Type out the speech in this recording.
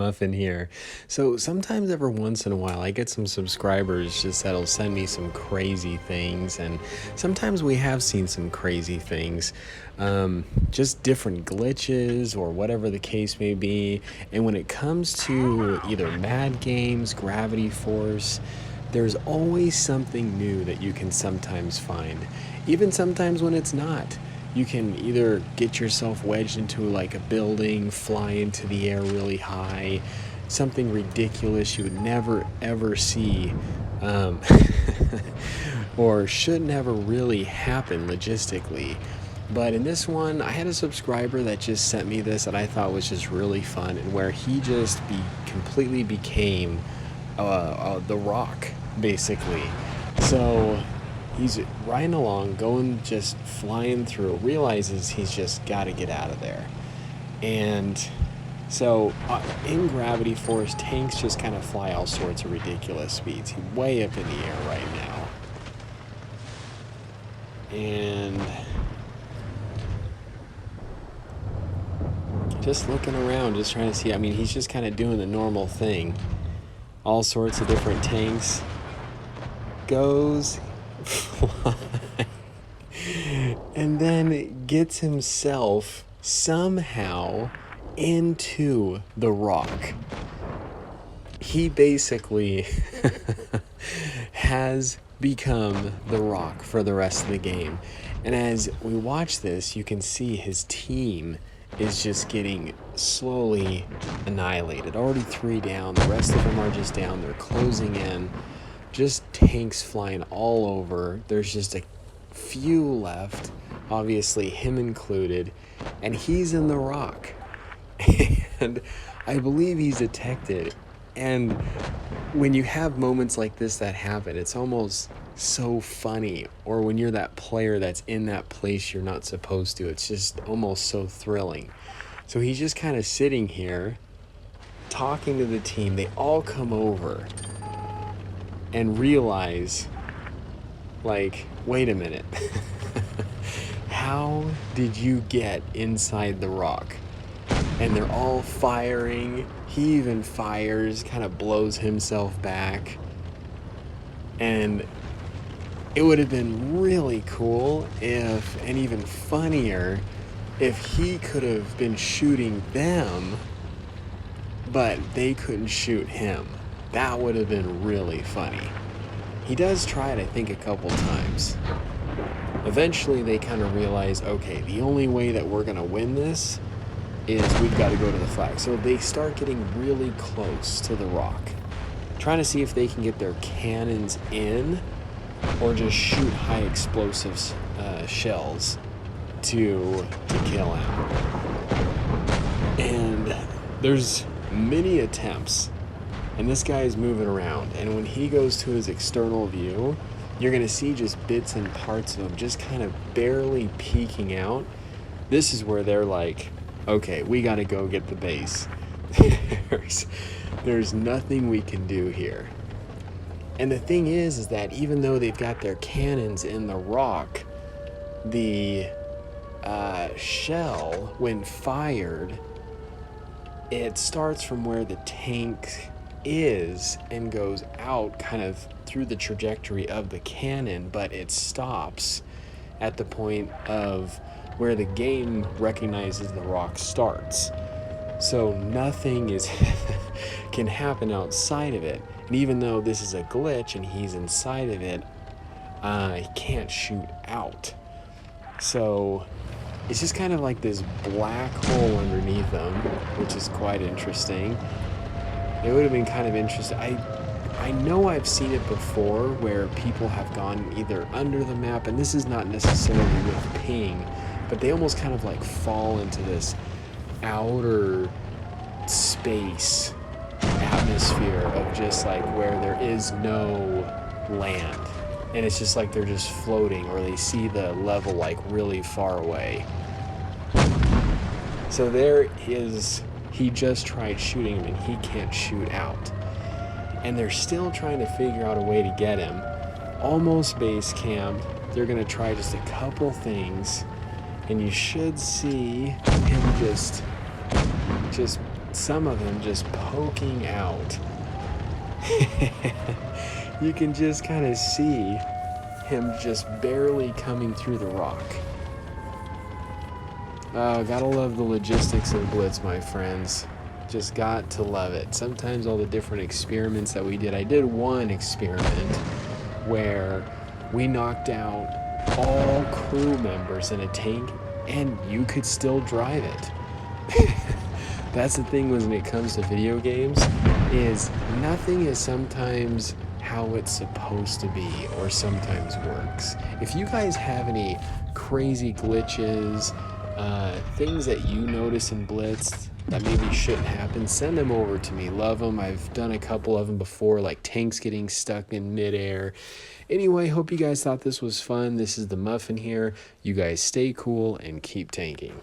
muffin here. So sometimes every once in a while I get some subscribers just that'll send me some crazy things, and sometimes we have seen some crazy things, just different glitches or whatever the case may be. And when it comes to either mad games, gravity force, there's always something new that you can sometimes find, even sometimes when it's not. You can either get yourself wedged into like a building, fly into the air really high, something ridiculous you would never ever see, or should never really happen logistically. But in this one, I had a subscriber that just sent me this that I thought was just really fun, and where he just completely became the Rock, basically. So he's riding along, going, just flying through, realizes he's just got to get out of there. And so in gravity force, tanks just kind of fly all sorts of ridiculous speeds. He's way up in the air right now. And just looking around, just trying to see. I mean, he's just kind of doing the normal thing. All sorts of different tanks. Goes, fly, and then gets himself somehow into the Rock. He basically has become the Rock for the rest of the game. And as we watch this, you can see his team is just getting slowly annihilated. Already 3 down, the rest of them are just down, they're closing in. Just tanks flying all over. There's just a few left, obviously him included, and he's in the Rock. And I believe he's detected. And when you have moments like this that happen, it's almost so funny. Or when you're that player that's in that place you're not supposed to, it's just almost so thrilling. So he's just kind of sitting here talking to the team. They all come over and realize, like, wait a minute. How did you get inside the Rock? And they're all firing. He even fires, kind of blows himself back. And it would have been really cool if, and even funnier, if he could have been shooting them, but they couldn't shoot him. That would have been really funny. He does try it, I think, a couple times. Eventually, they kind of realize, okay, the only way that we're going to win this is we've got to go to the flag. So they start getting really close to the Rock, trying to see if they can get their cannons in or just shoot high explosives shells to kill him. And there's many attempts. And this guy is moving around, and when he goes to his external view, you're going to see just bits and parts of him just kind of barely peeking out. This is where they're like, okay, we got to go get the base. There's nothing we can do here. And the thing is that even though they've got their cannons in the Rock, the shell, when fired, it starts from where the tank is and goes out kind of through the trajectory of the cannon, but it stops at the point of where the game recognizes the Rock starts. So nothing is can happen outside of it. And even though this is a glitch and he's inside of it, he can't shoot out. So it's just kind of like this black hole underneath him, which is quite interesting. It would have been kind of interesting. I know I've seen it before where people have gone either under the map, and this is not necessarily with ping, but they almost kind of like fall into this outer space atmosphere of just like where there is no land. And it's just like they're just floating, or they see the level like really far away. So there is, he just tried shooting him and he can't shoot out. And they're still trying to figure out a way to get him. Almost base camped. They're gonna try just a couple things, and you should see him just some of them just poking out. You can just kind of see him just barely coming through the rock. Gotta love the logistics of Blitz, my friends. Just got to love it. Sometimes all the different experiments that we did. I did one experiment where we knocked out all crew members in a tank and you could still drive it. That's the thing when it comes to video games, is nothing is sometimes how it's supposed to be or sometimes works. If you guys have any crazy glitches, things that you notice in Blitz that maybe shouldn't happen, send them over to me. Love them. I've done a couple of them before, like tanks getting stuck in midair. Anyway, hope you guys thought this was fun. This is the Muffin here. You guys stay cool and keep tanking.